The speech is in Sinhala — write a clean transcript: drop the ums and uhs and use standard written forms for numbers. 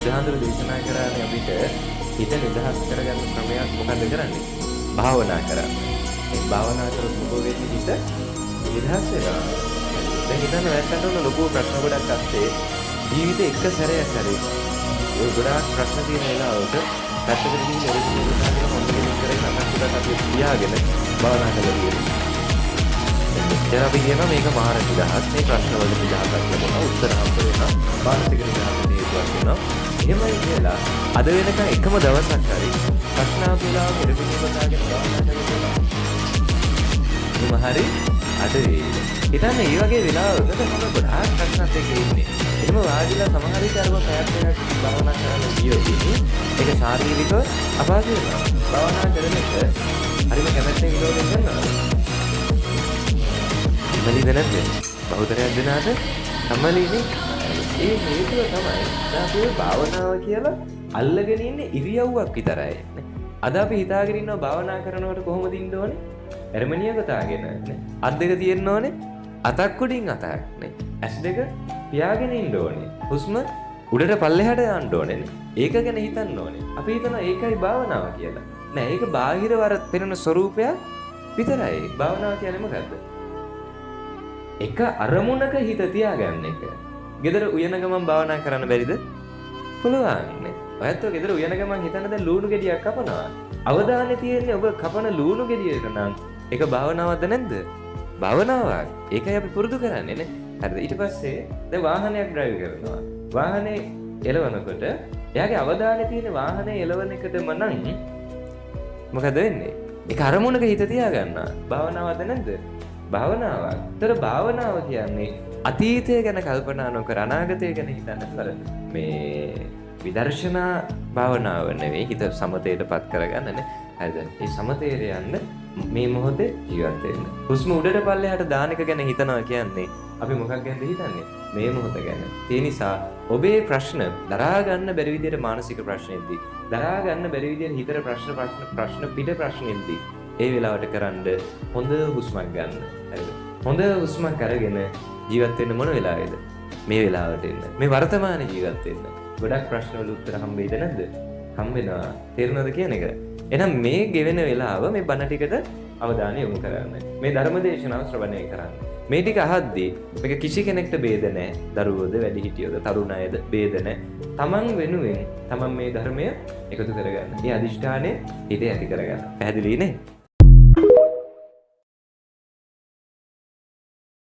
බුදුහාමුදුරු දේශනා කරන්නේ අපිට හිත නිදහස් කරගන්න ක්‍රමයක් මොකද කරන්නේ? භාවනා කරන්න. මේ භාවනා කරලා මොකෝ වෙන්නේ හිත නිදහස් වෙනවා. දැන් හිතන්න නැත්තට උන ලොකු ප්‍රශ්න ගොඩක් අස්සේ ජීවිතේ එක සැරයක් හරි ඔය ගොඩාක් ප්‍රශ්න තියෙන වෙලාවක පැත්තකට ගිහින් එරෙහිව උදාගෙන හොඳ කෙනෙක් කරගෙන අතක් අපි තියාගෙන භාවනා කරලා තියෙනවා. දැන් අපි කියනවා මේක මාර නිදහස් මේ ප්‍රශ්න වලට නිදහසක් ලැබෙනවා උත්තර හම්බ වෙනවා මානසික නිදහසට හේතුවක් වෙනවා. එහෙමයි කියලා අද වෙනකන් එකම දවසක් හරි ප්‍රශ්න ආපුලාම එරෙහිව උදාගෙන භාවනා කරලා එහෙම හරි අද හිතන්නේ මේ වගේ වෙලාවකට මම ගොඩාක් ප්‍රශ්නත් එක්ක ඉන්නේ. එහෙම වාඩිලා සමහර විට අරව පැයක් දෙකක් භාවනා කරන්න ගියොත් ඒක ශාරීරිකව අපහසු වෙනවා. භාවනා කරන එක හරිම කැමැත්තෙන් විලෝපයෙන් කරනවා. සම්මලිද නැද්ද? බහුතරයක් දෙනාට සම්මලිනේ. ඒ හේතුව තමයි අපි භාවනාව කියලා අල්ලගෙන ඉන්නේ ඉරියව්වක් විතරයි. අද අපි හිතාගෙන ඉන්නවා භාවනා කරනකොට කොහොමද ඉන්න ඕනේ? එරමණිය ගතාගෙන නේ. අත් දෙක තියෙන්න ඕනේ. අතක් උඩින් අතක් නේ. ඇස් දෙක පියාගෙන ඉන්න ඕනේ. හුස්ම උඩට පල්ලෙහාට යන්න ඕනේ නේ. ඒක ගැන හිතන්න ඕනේ. අපි හිතනවා ඒකයි භාවනාව කියලා. නෑ ඒක බාහිර වර පෙනෙන ස්වરૂපයක් විතරයි. භාවනාව කියන්නේ මොකද්ද? එක අරමුණක හිත තියාගන්න එක. ගෙදර උයන ගමන් භාවනා කරන්න බැරිද? පුළුවන් නේ. ඔයත් ඔය ගෙදර උයන ගමන් හිතන්න දැන් ලුණු ගෙඩියක් කපනවා. අවධානය තියෙන්නේ ඔබ කපන ලුණු ගෙඩියක නම් ඒක භාවනාවක්ද නැද්ද? භාවනාවක්. ඒකයි අපි පුරුදු කරන්නේ නේ. හරිද? ඊට පස්සේ දැන් වාහනයක් ඩ්‍රයිව් කරනවා. වාහනේ එලවනකොට එයාගේ අවධානය තියෙන්නේ වාහනේ එලවන එකටම නම් මොකද වෙන්නේ? ඒක අරමුණක හිත තියාගන්න. භාවනාවක්ද නැද්ද? භාවනාවක්. ඒතර භාවනාව කියන්නේ අතීතය ගැන කල්පනා නොකර අනාගතය ගැන හිතන්න කරන මේ විදර්ශනා භාවනාව නෙවෙයි හිත සමතේටපත් කරගන්නනේ. හරිද? මේ සමතේට යන්න මේ මොහොතේ ජීවත් වෙන්න. හුස්ම උඩට පල්ලෙහාට දාන එක ගැන හිතනවා කියන්නේ අපි මොකක් ගැනද හිතන්නේ? මේ මොහොත ගැන. ඒ නිසා ඔබේ ප්‍රශ්න දරා ගන්න බැරි විදිහට මානසික ප්‍රශ්නෙද්දී, දරා ගන්න බැරි විදිහට හිතේ ප්‍රශ්න පිට ප්‍රශ්නෙද්දී ඒ වෙලාවට කරන්න හොඳ හුස්මක් ගන්න. හරිද? හොඳ හුස්මක් අරගෙන ජීවත් වෙන්න මොන වෙලාවේද? මේ වෙලාවට එන්න. මේ වර්තමාන ජීවත් වෙන්න. ගොඩක් ප්‍රශ්න වල උත්තර හම්බෙයිද නැද්ද? හම්බෙනවා. තේරුණාද කියන එක? එහෙනම් මේ ගෙවෙන වෙලාව මේ බණ ටිකට අවධානය යොමු කරන්න. මේ ධර්ම දේශනාව ශ්‍රවණය කරන්න. මේ ටික අහද්දී මේක කිසි කෙනෙක්ට බේද නැහැ. දරුවෝද, වැඩිහිටියෝද, තරුණ අයද බේද නැහැ. තමන් වෙනුවෙන් තමන් මේ ධර්මය එකතු කරගන්න. මේ අදිෂ්ඨානය හිතේ ඇති කරගන්න. පැහැදිලි නේ?